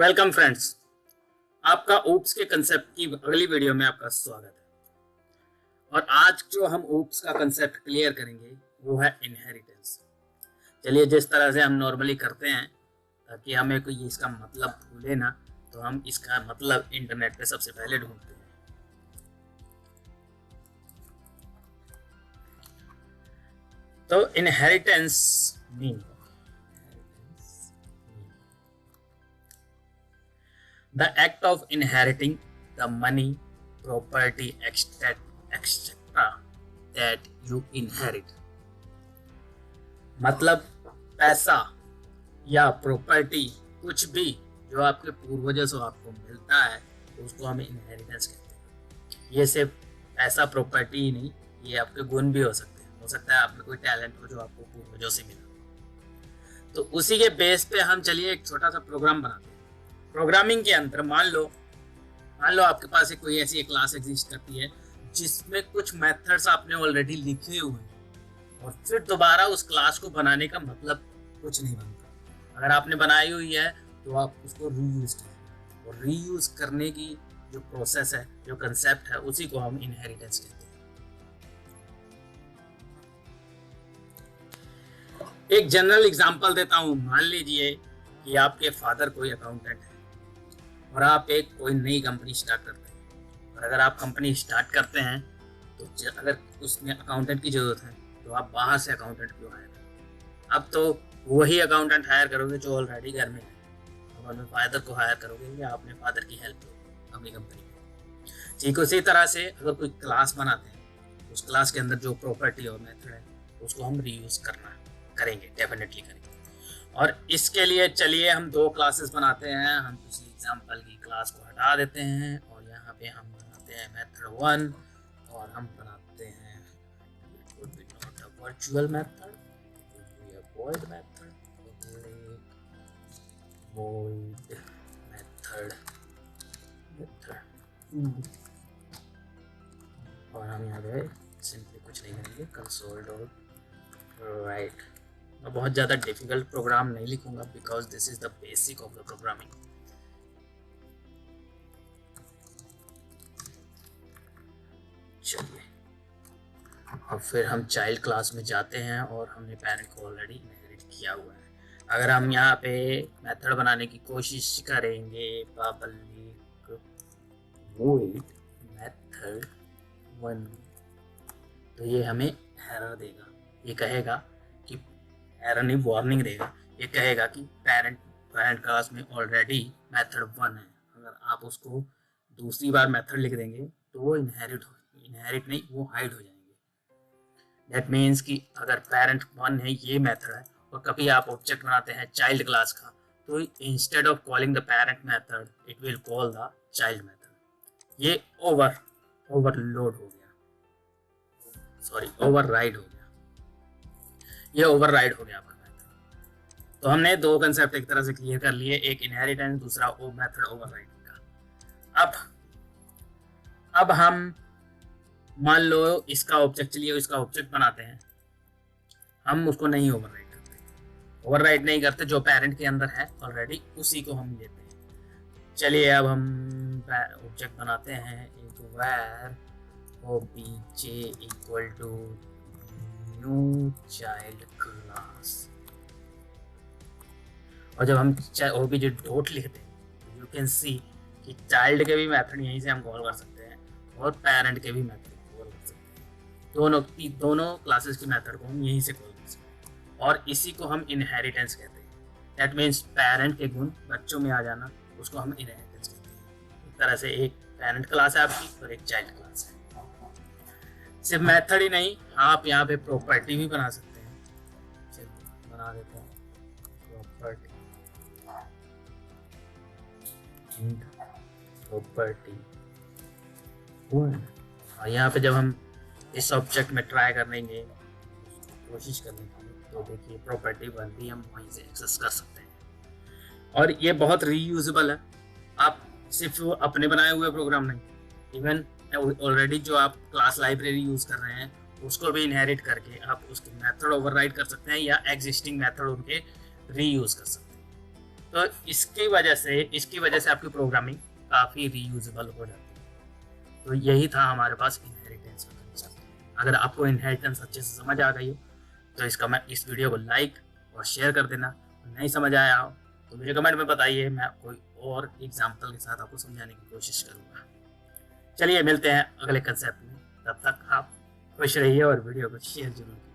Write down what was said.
Welcome friends, आपका oops के concept की अगली वीडियो में आपका स्वागत है। और आज जो हम ओप्स का कंसेप्ट क्लियर करेंगे वो है इनहेरिटेंस। चलिए, जिस तरह से हम नॉर्मली करते हैं ताकि हमें कोई इसका मतलब भूले ना, तो हम इसका मतलब इंटरनेट पे सबसे पहले ढूंढते हैं। तो inheritance mean the act of inheriting the money, property, etc. that you inherit। मतलब पैसा या प्रॉपर्टी, कुछ भी जो आपके पूर्वजों से आपको मिलता है तो उसको हम इनहेरिटेंस कहते हैं। ये सिर्फ पैसा प्रॉपर्टी ही नहीं, ये आपके गुण भी हो सकते हैं। हो सकता है आप में कोई टैलेंट हो जो आपको पूर्वजों से मिला। तो उसी के बेस पे हम चलिए एक छोटा सा प्रोग्राम बनाते हैं। प्रोग्रामिंग के अंदर मान लो आपके पास एक कोई ऐसी क्लास एग्जिस्ट करती है जिसमें कुछ मेथड्स आपने ऑलरेडी लिखे हुए हैं, और फिर दोबारा उस क्लास को बनाने का मतलब कुछ नहीं बनता। अगर आपने बनाई हुई है तो आप उसको रीयूज करें, और रीयूज करने की जो प्रोसेस है, जो कंसेप्ट है, उसी को हम इनहेरिटेंस कहते हैं। एक जनरल एग्जांपल देता हूं। मान लीजिए कि आपके फादर कोई अकाउंटेंट है और आप एक कोई नई कंपनी स्टार्ट करते हैं। और अगर आप कंपनी स्टार्ट करते हैं तो अगर उसमें अकाउंटेंट की जरूरत है तो आप बाहर से अकाउंटेंट क्यों हायर करें? अब तो वही अकाउंटेंट हायर करोगे जो ऑलरेडी घर में है। तो अपने फादर को हायर करोगे या अपने फादर की हेल्प करोगे अपनी कंपनी में। ठीक उसी तरह से अगर कोई क्लास बनाते हैं, उस क्लास के अंदर जो प्रॉपर्टी और मेथड है उसको हम रीयूज करेंगे, डेफिनेटली करेंगे। और इसके लिए चलिए हम दो क्लासेस बनाते हैं। हम किसी एग्जांपल की क्लास को हटा देते हैं और यहाँ पे हम बनाते हैं मेथड 1, और हम बनाते हैं not a virtual method, void method, void method, और हम यहाँ पे सिंपली कुछ नहीं करेंगे, कंसोल डॉट राइट। मैं बहुत ज़्यादा डिफिकल्ट प्रोग्राम नहीं लिखूंगा because this is the basic of the programming. चलिए, और फिर हम चाइल्ड क्लास में जाते हैं और हमने पेरेंट को ऑलरेडी इनहेरिट किया हुआ है। अगर हम यहाँ पे मेथड बनाने की कोशिश करेंगे पब्लिक void मेथड 1, तो ये हमें एरर देगा। ये कहेगा कि एरर नहीं, वार्निंग देगा। ये कहेगा कि पेरेंट क्लास में ऑलरेडी मेथड 1 है। अगर आप उसको दूसरी बार मेथड लिख देंगे तो वो इनहेरिट नहीं, वो हाइड हो जाएंगे। दैट मीन्स कि अगर पेरेंट 1 है, ये मेथड है, और कभी आप ऑब्जेक्ट बनाते हैं चाइल्ड क्लास का, तो instead of calling the parent method it will call the child method. ये ओवरलोड हो गया, सॉरी ओवरराइड हो गया। ये ओवरराइड हो गया आपका मेथड। तो हमने दो कंसेप्ट एक तरह से क्लियर कर लिए, एक इनहेरिटेंस, दूसरा वो मेथड ओवरराइडिंग का। अब हम मान लो इसका ऑब्जेक्ट, चलिए इसका ऑब्जेक्ट बनाते हैं। हम उसको नहीं ओवरराइड करते, ओवरराइड नहीं करते, जो पेरेंट के अंदर है ऑलरेडी उसी को हम लेते हैं। चलिए अब हम ऑब्जेक्ट बनाते हैं एक where obj equal to new child class, और जब हम obj डॉट लिखते हैं यू कैन सी कि चाइल्ड के भी मेथड यहीं से हम कॉल कर सकते हैं और पेरेंट के भी मेथड कॉल कर सकते हैं। दोनों क्लासेस की मेथड को हम यहीं से कॉल कर सकते हैं, और इसी को हम इनहेरिटेंस कहते हैं। दैट मीन्स पेरेंट के गुण बच्चों में आ जाना, उसको हम इनहेरिटेंस कहते हैं। एक तरह से एक पेरेंट क्लास है आपकी और एक चाइल्ड क्लास है। सिर्फ मेथड ही नहीं, आप यहाँ पे प्रॉपर्टी भी बना सकते हैं। चलिए बना देते हैं प्रॉपर्टी और यहाँ पे जब हम इस ऑब्जेक्ट में ट्राई करेंगे कोशिश करने की, तो देखिए प्रॉपर्टी 1 भी हम वहीं से एक्सेस कर सकते हैं। और ये बहुत रीयूजेबल है। आप सिर्फ अपने बनाए हुए प्रोग्राम नहीं, इवन ऑलरेडी जो आप क्लास लाइब्रेरी यूज कर रहे हैं उसको भी इनहेरिट करके आप उसके मेथड ओवरराइड कर सकते हैं या एग्जिस्टिंग मेथड उनके रीयूज कर सकते हैं। तो इसकी वजह से आपकी प्रोग्रामिंग काफ़ी रीयूजेबल हो जाती है। तो यही था हमारे पास इनहेरिटेंस का कंसेप्ट। अगर आपको इनहेरिटेंस अच्छे से समझ आ गई हो तो इस वीडियो को लाइक और शेयर कर देना। नहीं समझ आया हो तो मुझे कमेंट में बताइए, मैं कोई और एग्जाम्पल के साथ आपको समझाने की कोशिश करूँगा। चलिए मिलते हैं अगले कंसेप्ट में, तब तक आप खुश रहिए और वीडियो को शेयर जरूर कीजिए।